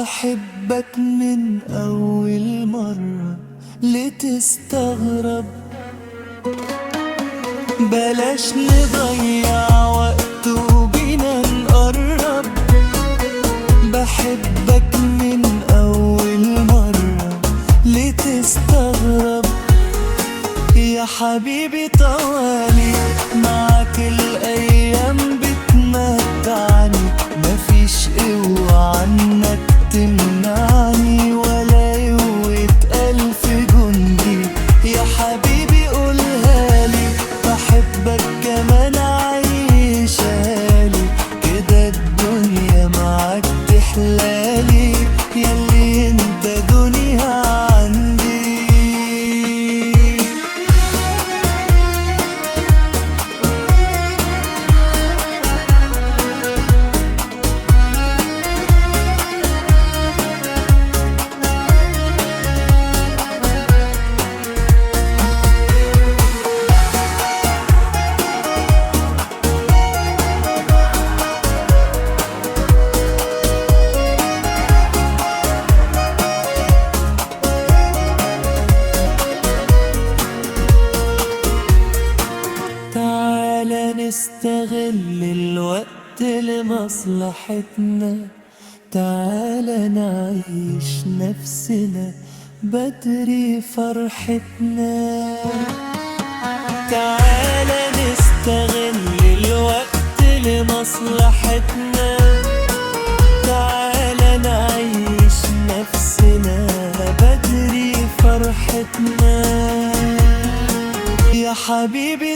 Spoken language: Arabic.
بحبك من أول مرة، لتستغرب. بلاش نضيع وقت وبينا نقرب. بحبك من أول مرة، لتستغرب. يا حبيبي طوالي معاك الأيام بتمتعني، مفيش قوة عنك تمنعني، ولا قوة ألف جندي. يا حبيبي قولها لي، بحبك كمان عيشها لي، كده الدنيا معاك تحلالي، ياللي انت دنيا عندي. تعالى نستغل الوقت لمصلحتنا، تعالى نعيش نفسنا بدري فرحتنا. تعالى نستغل الوقت لمصلحتنا، تعالى نعيش نفسنا بدري فرحتنا. يا حبيبي